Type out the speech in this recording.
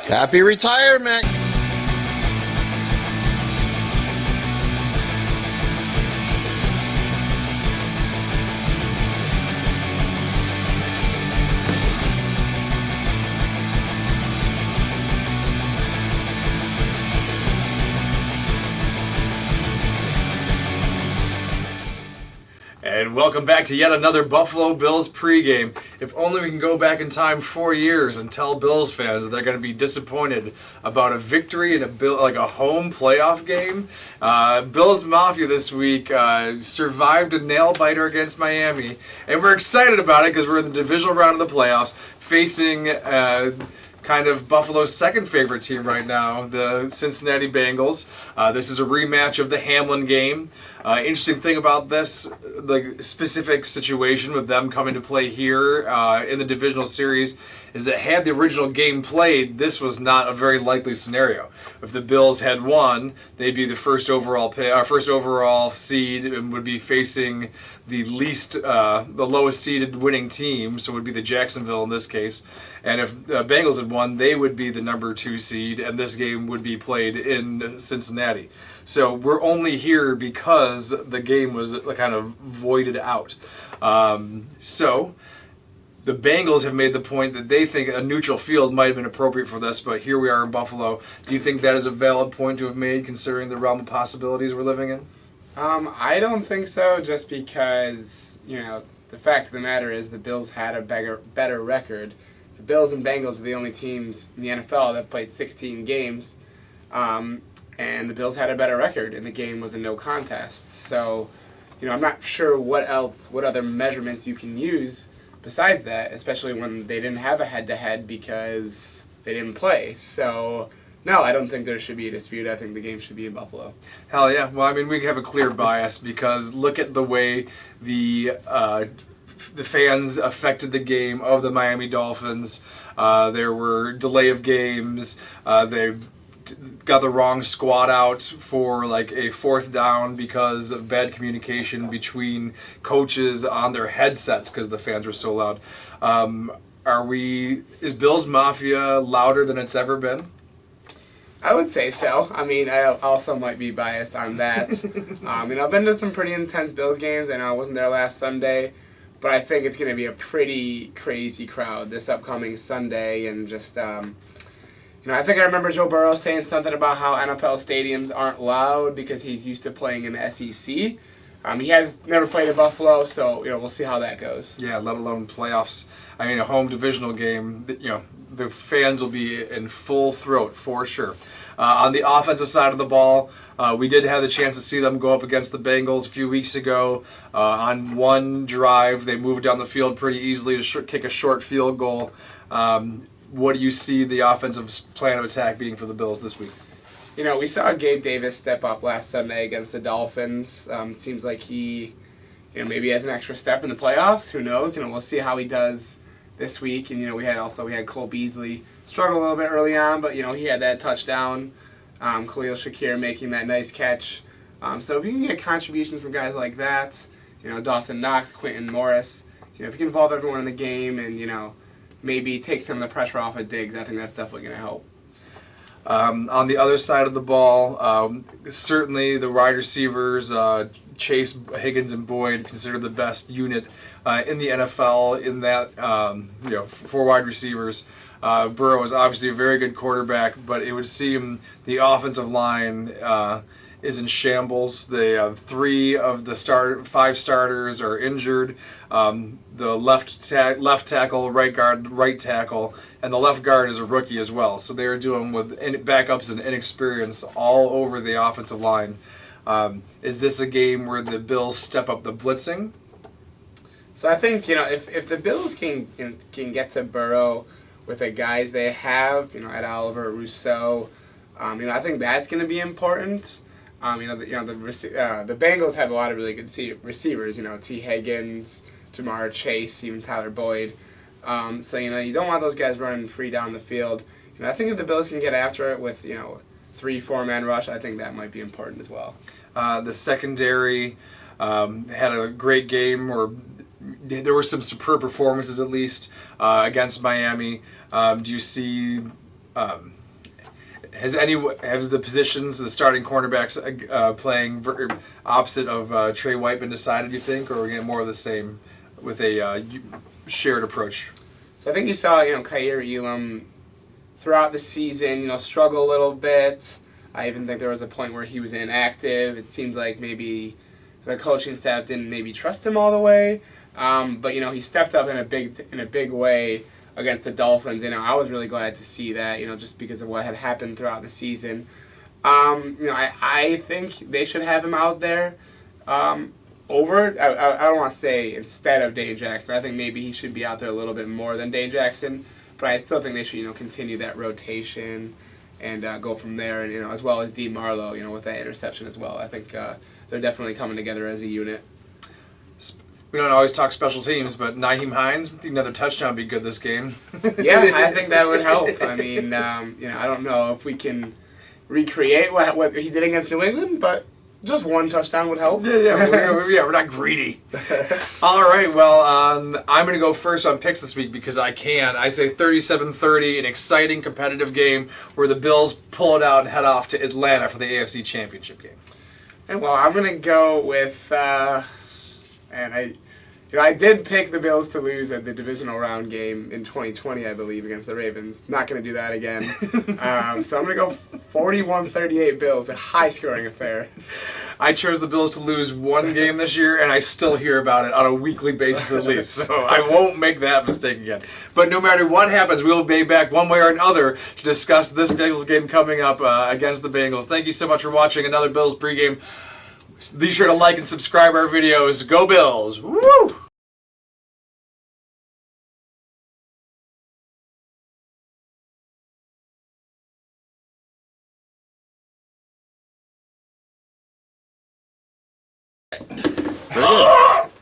Happy retirement. And welcome back to yet another Buffalo Bills pregame. If only we can go back in time 4 years and tell Bills fans that they're going to be disappointed about a victory in a home playoff game. Bills Mafia this week survived a nail biter against Miami, and we're excited about it because we're in the divisional round of the playoffs, facing kind of Buffalo's second favorite team right now, the Cincinnati Bengals. This is a rematch of the Hamlin game. Interesting thing about this, the specific situation with them coming to play here in the divisional series, is that had the original game played, this was not a very likely scenario. If the Bills had won, they'd be the first overall seed and would be facing the lowest seeded winning team, so it would be the Jacksonville in this case. And if the Bengals had won, they would be the number 2 seed, and this game would be played in Cincinnati. So we're only here because the game was kind of voided out. So the Bengals have made the point that they think a neutral field might have been appropriate for this, but here we are in Buffalo. Do you think that is a valid point to have made considering the realm of possibilities we're living in? I don't think so, just because, the fact of the matter is the Bills had a better record. The Bills and Bengals are the only teams in the NFL that played 16 games, and the Bills had a better record, and the game was a no contest. So, I'm not sure what other measurements you can use besides that, especially when they didn't have a head-to-head because they didn't play. So, no, I don't think there should be a dispute. I think the game should be in Buffalo. Hell yeah. Well, I mean, we have a clear bias because look at the way the fans affected the game of the Miami Dolphins. There were delay of games. They got the wrong squad out for like a 4th down because of bad communication between coaches on their headsets because the fans were so loud. Is Bills Mafia louder than it's ever been? I would say so. I mean, I also might be biased on that. I've been to some pretty intense Bills games. I know I wasn't there last Sunday, but I think it's going to be a pretty crazy crowd this upcoming Sunday. And just, I think I remember Joe Burrow saying something about how NFL stadiums aren't loud because he's used to playing in the SEC. He has never played in Buffalo, so we'll see how that goes. Yeah, let alone playoffs. I mean, a home divisional game, the fans will be in full throat for sure. On the offensive side of the ball, we did have the chance to see them go up against the Bengals a few weeks ago. On one drive, they moved down the field pretty easily to kick a short field goal. What do you see the offensive plan of attack being for the Bills this week? We saw Gabe Davis step up last Sunday against the Dolphins. It seems like he, maybe has an extra step in the playoffs. Who knows? We'll see how he does this week. And, we had Cole Beasley struggle a little bit early on, but, he had that touchdown. Khalil Shakir making that nice catch. So if you can get contributions from guys like that, Dawson Knox, Quentin Morris, if you can involve everyone in the game and, maybe take some of the pressure off of Diggs, I think that's definitely going to help. On the other side of the ball, certainly the wide receivers, Chase, Higgins, and Boyd, considered the best unit in the NFL in that, for wide receivers. Burrow is obviously a very good quarterback, but it would seem the offensive line is in shambles. They have 3 of the 5 starters are injured. The left tackle, right guard, right tackle, and the left guard is a rookie as well. So they are dealing with backups and inexperience all over the offensive line. Is this a game where the Bills step up the blitzing? So I think if the Bills can get to Burrow with the guys they have, at Oliver, Rousseau, I think that's going to be important. The Bengals have a lot of really good receivers. T. Higgins, JaMarr Chase, even Tyler Boyd. So you don't want those guys running free down the field. I think if the Bills can get after it with 3-4 man rush, I think that might be important as well. The secondary had a great game, or there were some superb performances at least against Miami. Do you see Has the positions, the starting cornerbacks playing opposite of Trey White been decided, you think, or are we getting more of the same with a shared approach? So I think you saw, Kaiir Elam throughout the season, struggle a little bit. I even think there was a point where he was inactive. It seems like maybe the coaching staff didn't maybe trust him all the way. But he stepped up in a big way against the Dolphins. I was really glad to see that, just because of what had happened throughout the season. I think they should have him out there over. I don't want to say instead of Dane Jackson. I think maybe he should be out there a little bit more than Dane Jackson. But I still think they should, continue that rotation and go from there. And as well as Dean Marlowe, with that interception as well. I think they're definitely coming together as a unit. We don't always talk special teams, but Nyheim Hines, another touchdown would be good this game. Yeah, I think that would help. I mean, I don't know if we can recreate what he did against New England, but just one touchdown would help. We're not greedy. All right, well, I'm going to go first on picks this week because I can. I say 37-30, an exciting competitive game where the Bills pull it out and head off to Atlanta for the AFC Championship game. And well, I'm going to go with, I did pick the Bills to lose at the divisional round game in 2020, I believe, against the Ravens. Not going to do that again. So I'm going to go 41-38 Bills, a high-scoring affair. I chose the Bills to lose one game this year, and I still hear about it on a weekly basis at least. So I won't make that mistake again. But no matter what happens, we'll be back one way or another to discuss this Bengals game coming up against the Bengals. Thank you so much for watching another Bills pregame. Be sure to like and subscribe our videos. Go Bills! Woo! Very good.